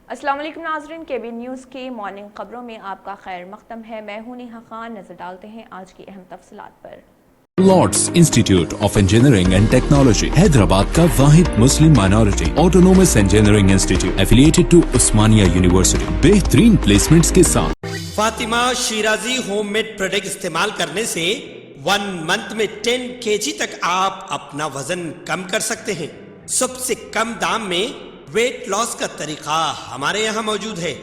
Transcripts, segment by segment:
السلام علیکم ناظرین، KB نیوز کی مارننگ خبروں میں آپ کا خیر مقدم ہے۔ میں ہوں نیہا خان۔ نظر ڈالتے ہیں آج کی اہم تفصیلات پر۔ Lords Institute of Engineering and Technology Hyderabad کا واحد مسلم minority autonomous engineering institute affiliated to Osmania University بہترین پلیسمنٹس کے ساتھ۔ Fatima Shirazi home made product استعمال کرنے سے 1 منتھ میں 10 kg تک آپ اپنا وزن کم کر سکتے ہیں۔ سب سے کم دام میں ویٹ لاس کا طریقہ ہمارے یہاں موجود ہے،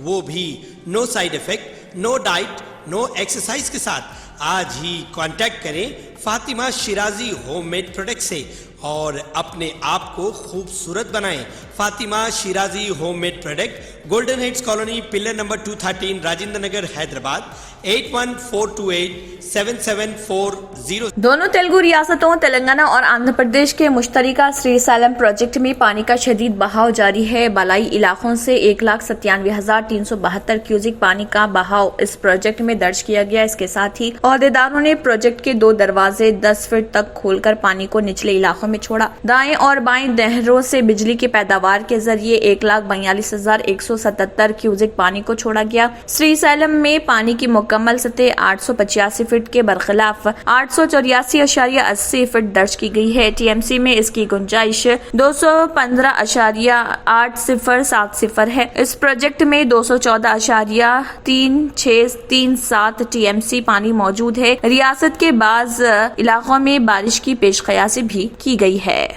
وہ بھی no side effect, no diet, no exercise کے ساتھ۔ آج ہی کانٹیکٹ کریں Fatima Shirazi home made product سے اور اپنے آپ کو خوبصورت بنائیں۔ Fatima Shirazi home made product, Golden Heights Colony, pillar number 213، Rajendra Nagar, Hyderabad, 8142877440۔ دونوں تیلگو ریاستوں تلنگانہ اور آندھرا پردیش کے مشترکہ سری سیلم پروجیکٹ میں پانی کا شدید بہاؤ جاری ہے۔ بالائی علاقوں سے 1,97,372 کیوسک پانی کا بہاؤ اس پروجیکٹ میں درج کیا گیا۔ اس کے ساتھ ہی عہدیداروں نے پروجیکٹ کے 2 دروازے 10 فٹ تک کھول کر پانی کو نچلے علاقوں میں چھوڑا۔ دائیں اور بائیں نہروں سے بجلی کی پیداوار کے ذریعے 1,42,177 کیوسک پانی کو چھوڑا گیا۔ سری سیلم میں پانی کی مکمل سطح 885 فٹ کے برخلاف 884.80 فٹ درج کی گئی ہے۔ TMC میں اس کی گنجائش 215.8070 ہے۔ اس پروجیکٹ میں 214.3637 TMC پانی موجود ہے۔ ریاست کے بعض علاقوں میں بارش کی پیش قیاسی بھی کی گئی ہے۔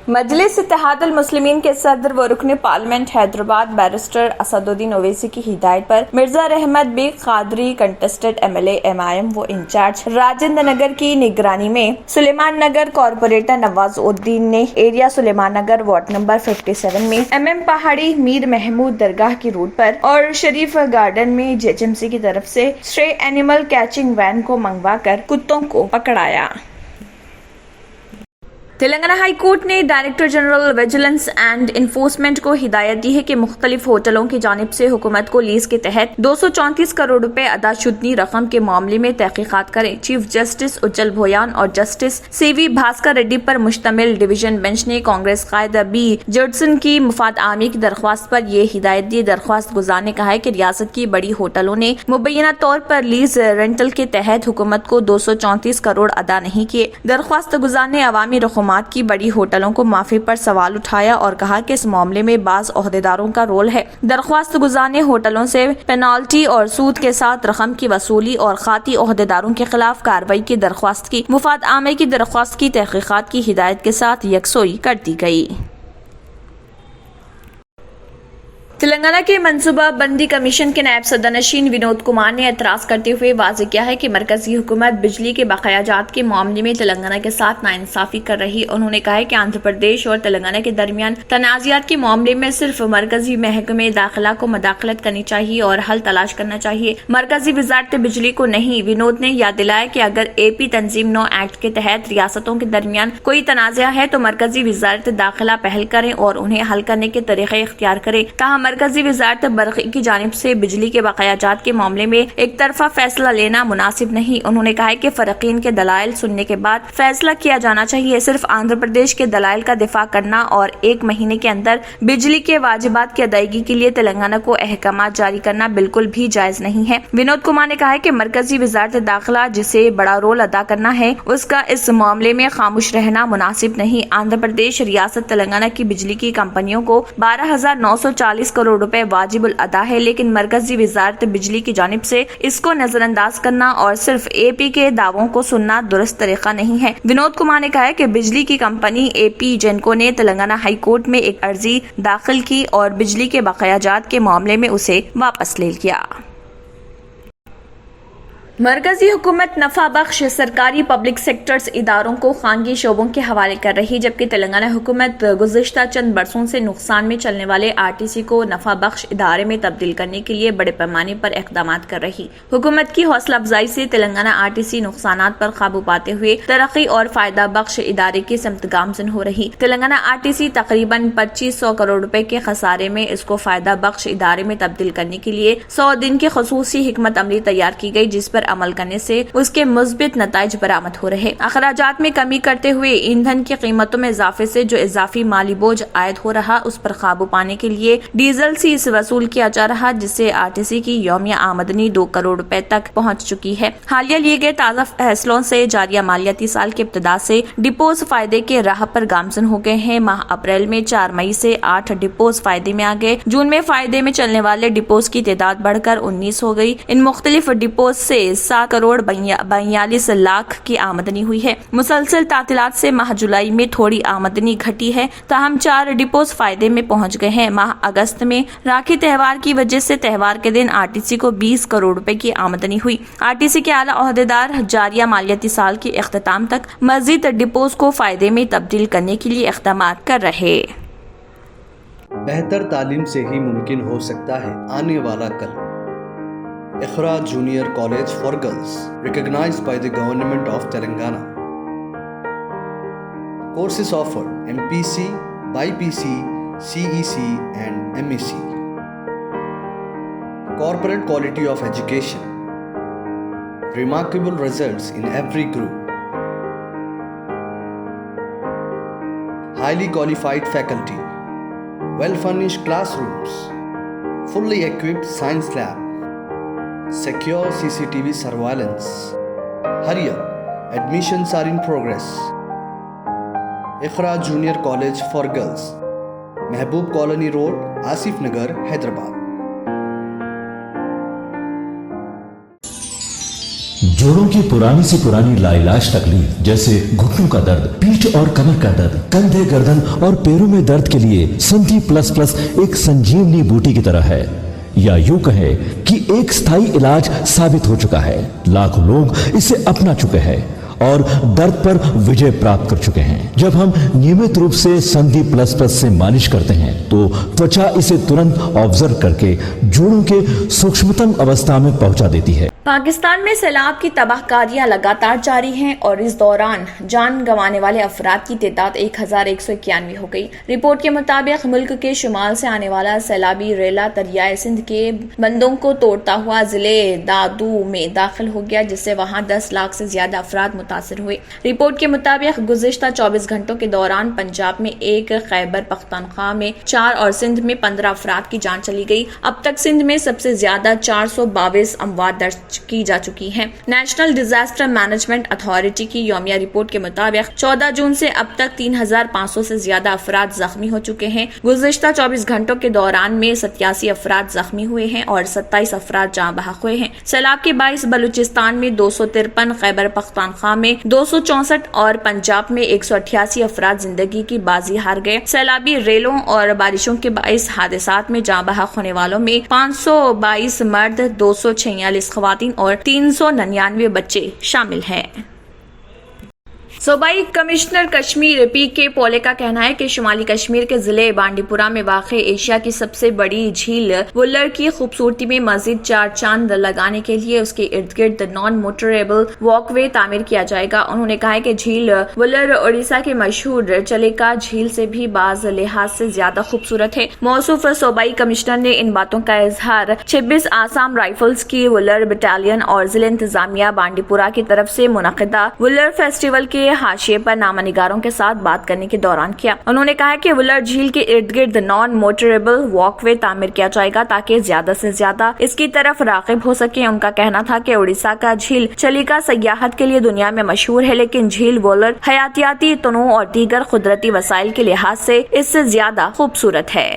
مجلس اتحاد المسلمین کے صدر و رکن پارلیمنٹ حیدرآباد بیرسٹر اسد الدین اویسی کی ہدایت پر مرزا رحمت بیگ قادری کنٹسٹڈ MLA MIM و انچارج راجندر نگر کی نگرانی میں سلیمان نگر کارپوریٹر نواز الدین نے ایریا سلیمان نگر وارڈ نمبر 57 میں MM پہاڑی میر محمود درگاہ کی روڈ پر اور شریف گارڈن میں JHMC کی طرف سے اسٹرے اینیمل کیچنگ وین کو منگوا کر کتوں کو پکڑایا۔ تلنگانہ ہائی کورٹ نے director general vigilance and enforcement کو ہدایت دی ہے کہ مختلف ہوٹلوں کی جانب سے حکومت کو لیز کے تحت 234 کروڑ روپے ادا شدنی رقم کے معاملے میں تحقیقات کریں۔ چیف جسٹس اجل بھویان اور جسٹس CV بھاسکر ریڈی پر مشتمل ڈویژن بینچ نے کانگریس قائد B جڈسن کی مفاد عامی کی درخواست پر یہ ہدایت دی۔ درخواست گزار نے کہا ہے کہ ریاست کی بڑی ہوٹلوں نے مبینہ طور پر لیز رینٹل کے تحت حکومت کو 234 کروڑ ادا نہیں کیے۔ درخواست گزار نے عوامی رقومات کی بڑی ہوٹلوں کو معافی پر سوال اٹھایا اور کہا کہ اس معاملے میں بعض عہدیداروں کا رول ہے۔ درخواست گزار نے ہوٹلوں سے پینالٹی اور سود کے ساتھ رقم کی وصولی اور خاطی عہدیداروں کے خلاف کارروائی کی درخواست کی۔ مفاد عامہ کی درخواست کی تحقیقات کی ہدایت کے ساتھ یکسوئی کر دی گئی۔ تلنگانہ کے منصوبہ بندی کمیشن کے نائب صدر نشین ونود کمار نے اعتراض کرتے ہوئے واضح کیا ہے کہ مرکزی حکومت بجلی کے بقایا جات کے معاملے میں تلنگانہ کے ساتھ ناانصافی کر رہی۔ انہوں نے کہا ہے کہ آندھرا پردیش اور تلنگانہ کے درمیان تنازعات کے معاملے میں صرف مرکزی محکمہ داخلہ کو مداخلت کرنی چاہیے اور حل تلاش کرنا چاہیے، مرکزی وزارت بجلی کو نہیں۔ ونود نے یاد دلایا کہ اگر AP تنظیم نو ایکٹ کے تحت ریاستوں کے درمیان کوئی تنازع ہے تو مرکزی وزارت داخلہ پہل کریں اور انہیں حل کرنے کے طریقے اختیار کرے۔ تاہم مرکزی وزارت برقی کی جانب سے بجلی کے بقایا جات کے معاملے میں ایک طرفہ فیصلہ لینا مناسب نہیں۔ انہوں نے کہا کہ فریقین کے دلائل سننے کے بعد فیصلہ کیا جانا چاہیے۔ صرف آندھرا پردیش کے دلائل کا دفاع کرنا اور 1 مہینے کے اندر بجلی کے واجبات کی ادائیگی کے لیے تلنگانہ کو احکامات جاری کرنا بالکل بھی جائز نہیں ہے۔ ونود کمار نے کہا کہ مرکزی وزارت داخلہ جسے بڑا رول ادا کرنا ہے، اس کا اس معاملے میں خاموش رہنا مناسب نہیں۔ آندھرا پردیش ریاست تلنگانہ کی بجلی کی کمپنیوں کو 12,940 کروڑ روپے واجب الادا ہے، لیکن مرکزی وزارت بجلی کی جانب سے اس کو نظر انداز کرنا اور صرف AP کے دعووں کو سننا درست طریقہ نہیں ہے۔ ونود کمار نے کہا کہ بجلی کی کمپنی AP جینکو نے تلنگانہ ہائی کورٹ میں ایک عرضی داخل کی اور بجلی کے بقایا جات کے معاملے میں اسے واپس لے لیا۔ مرکزی حکومت نفع بخش سرکاری پبلک سیکٹرز اداروں کو خانگی شعبوں کے حوالے کر رہی، جبکہ تلنگانہ حکومت گزشتہ چند برسوں سے نقصان میں چلنے والے RTC کو نفع بخش ادارے میں تبدیل کرنے کے لیے بڑے پیمانے پر اقدامات کر رہی۔ حکومت کی حوصلہ افزائی سے تلنگانہ RTC نقصانات پر قابو پاتے ہوئے ترقی اور فائدہ بخش ادارے کی سمت گامزن ہو رہی۔ تلنگانہ RTC تقریباً 2,500 کروڑ روپے کے خسارے میں اس کو فائدہ بخش ادارے میں تبدیل کرنے کے لیے 100 دن کی خصوصی حکمت عملی تیار کی گئی، جس پر عمل کرنے سے اس کے مثبت نتائج برآمد ہو رہے۔ اخراجات میں کمی کرتے ہوئے ایندھن کی قیمتوں میں اضافے سے جو اضافی مالی بوجھ عائد ہو رہا اس پر قابو پانے کے لیے ڈیزل سیس وصول کیا جا رہا، جس سے آرٹیسی کی یومیہ آمدنی 2 کروڑ روپے تک پہنچ چکی ہے۔ حالیہ لیے گئے تازہ فیصلوں سے جاریہ مالیاتی سال کے ابتدا سے ڈپوز فائدے کے راہ پر گامزن ہو گئے ہیں۔ ماہ اپریل میں 4 مئی سے 8 ڈپوز فائدے میں آ گئے۔ جون میں فائدے میں چلنے والے ڈپوز کی تعداد بڑھ کر 19 ہو گئی۔ ان مختلف ڈپوز سے 7 کروڑ 42 لاکھ کی آمدنی ہوئی ہے۔ مسلسل تعطیلات سے ماہ جولائی میں تھوڑی آمدنی گھٹی ہے، تاہم 4 ڈپوز فائدے میں پہنچ گئے ہیں۔ ماہ اگست میں راکھی تہوار کی وجہ سے تہوار کے دن آرٹیسی کو 20 کروڑ روپے کی آمدنی ہوئی۔ آرٹیسی کے اعلیٰ عہدیدار جاریہ مالیاتی سال کے اختتام تک مزید ڈپوز کو فائدے میں تبدیل کرنے کے لیے اقدامات کر رہے۔ بہتر تعلیم سے ہی ممکن ہو سکتا ہے آنے والا کل۔ Iqra junior college for girls recognized by the Government of Telangana. Courses offered: MPC, BPC, CEC and MEC. Corporate quality of education. Remarkable results in every group. Highly qualified faculty. Well-furnished classrooms. Fully equipped science lab. Secure CCTV surveillance. Hurry up, admissions are in progress. Iqra Junior College for Girls, Mehboob Colony Road, Asif Nagar, Hyderabad. جوڑوں کی پرانی سے پرانی لاعلاج تکلیف جیسے گھٹنوں کا درد، پیٹھ اور کمر کا درد، کندھے، گردن اور پیروں میں درد کے لیے سندھی پلس پلس ایک سنجیونی بوٹی کی طرح ہے، یا یوں کہے کہ ایک ستھائی علاج ثابت ہو چکا ہے۔ لاکھوں لوگ اسے اپنا چکے ہیں اور درد پر وجے پراپت کر چکے ہیں۔ جب ہم نیمت روپ سے سندھی پلس پلس سے مالش کرتے ہیں تو توچا اسے ترنت آبزرو کر کے جوڑوں کے سوکشمتم اوستھا میں پہنچا دیتی ہے۔ پاکستان میں سیلاب کی تباہ کاریاں لگاتار جاری ہیں اور اس دوران جان گنوانے والے افراد کی تعداد 1191 ہو گئی۔ رپورٹ کے مطابق ملک کے شمال سے آنے والا سیلابی ریلا دریائے سندھ کے بندوں کو توڑتا ہوا ضلع دادو میں داخل ہو گیا، جس سے وہاں 10 لاکھ سے زیادہ افراد متاثر ہوئے۔ رپورٹ کے مطابق گزشتہ 24 گھنٹوں کے دوران پنجاب میں 1، خیبر پختونخوا میں 4 اور سندھ میں 15 افراد کی جان چلی گئی۔ اب تک سندھ میں سب سے زیادہ 422 اموات درج کی جا چکی ہیں۔ نیشنل ڈیزاسٹر مینجمنٹ اتھارٹی کی یومیہ رپورٹ کے مطابق 14 جون سے اب تک 3500 سے زیادہ افراد زخمی ہو چکے ہیں۔ گزشتہ 24 گھنٹوں کے دوران میں 87 افراد زخمی ہوئے ہیں اور 27 افراد جاں بحق ہوئے ہیں۔ سیلاب کے باعث بلوچستان میں 253، خیبر پختونخوا میں 264 اور پنجاب میں 188 افراد زندگی کی بازی ہار گئے۔ سیلابی ریلوں اور بارشوں کے باعث حادثات میں جاں بحق ہونے والوں میں 522 مرد، 246 خواتین اور 399 بچے شامل ہیں۔ صوبائی کمشنر کشمیر پی کے پولے کا کہنا ہے کہ شمالی کشمیر کے ضلع بانڈی پورہ میں واقع ایشیا کی سب سے بڑی جھیل ولر کی خوبصورتی میں مزید 4 چاند لگانے کے لیے اس کے ارد گرد نان موٹریبل واک وے تعمیر کیا جائے گا۔ انہوں نے کہا کہ جھیل ولر اڑیسہ کے مشہور چلیکا جھیل سے بھی بعض لحاظ سے زیادہ خوبصورت ہے۔ موصوف صوبائی کمشنر نے ان باتوں کا اظہار 26 آسام رائفلز کی ولر بٹالین اور ضلع انتظامیہ بانڈی پورہ کی طرف سے منعقدہ ولر فیسٹیول کے حاشیے پر نامہ نگاروں کے ساتھ بات کرنے کے دوران کیا۔ انہوں نے کہا کہ ولر جھیل کے ارد گرد نان موٹریبل واک وے تعمیر کیا جائے گا تاکہ زیادہ سے زیادہ اس کی طرف راغب ہو سکیں۔ ان کا کہنا تھا کہ اڑیسہ کا جھیل چلیکا سیاحت کے لیے دنیا میں مشہور ہے، لیکن جھیل ولر حیاتیاتی تنوع اور دیگر قدرتی وسائل کے لحاظ سے اس سے زیادہ خوبصورت ہے۔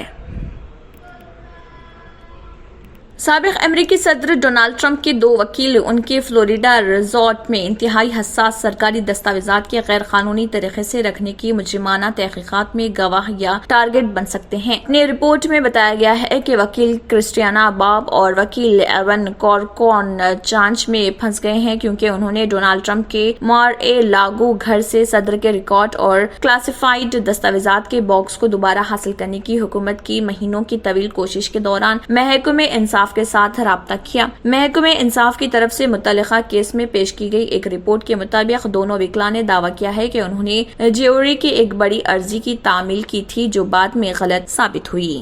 سابق امریکی صدر ڈونالڈ ٹرمپ کے 2 وکیل ان کے فلوریڈا ریزورٹ میں انتہائی حساس سرکاری دستاویزات کے غیر قانونی طریقے سے رکھنے کی مجرمانہ تحقیقات میں گواہ یا ٹارگٹ بن سکتے ہیں۔ اپنی رپورٹ میں بتایا گیا ہے کہ وکیل کرسٹیانا باب اور وکیل ایون کورکون جانچ میں پھنس گئے ہیں کیونکہ انہوں نے ڈونالڈ ٹرمپ کے مار اے لاگو گھر سے صدر کے ریکارڈ اور کلاسیفائڈ دستاویزات کے باکس کو دوبارہ حاصل کرنے کی حکومت کی مہینوں کی طویل کوشش کے دوران محکمہ انصاف کے ساتھ رابطہ کیا۔ محکمہ انصاف کی طرف سے متعلقہ کیس میں پیش کی گئی ایک رپورٹ کے مطابق دونوں وکلاء نے دعویٰ کیا ہے کہ انہوں نے جیوری کی ایک بڑی عرضی کی تعمیل کی تھی جو بعد میں غلط ثابت ہوئی۔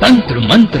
తంత్ర మంత్ర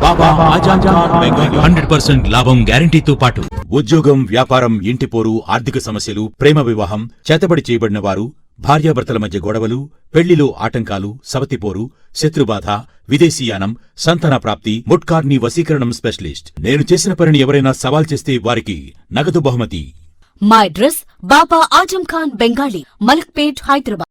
బాబా ఆజాద్ ఖాన్ మెగా 100% లాభం గ్యారంటీతో పాటు ఉద్యోగం, వ్యాపారం, ఇంటి పోరు, ఆర్థిక సమస్యలు, ప్రేమ వివాహం, చేతబడి చేయబడిన వారు, భార్యాభర్తల మధ్య గొడవలు, పెళ్లిలో ఆటంకాలు, సవతిపోరు, శత్రుబాధ, విదేశీయానం, సంతాన ప్రాప్తి, ముట్కార్ని వశీకరణం స్పెషలిస్ట్. నేను చేసిన పనిని ఎవరైనా సవాల్ చేస్తే వారికి నగదు బహుమతి. My address, Baba Ajam Khan Bengali, Malakpet, Hyderabad.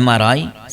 MRI,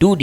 2D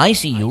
ICU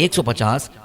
150,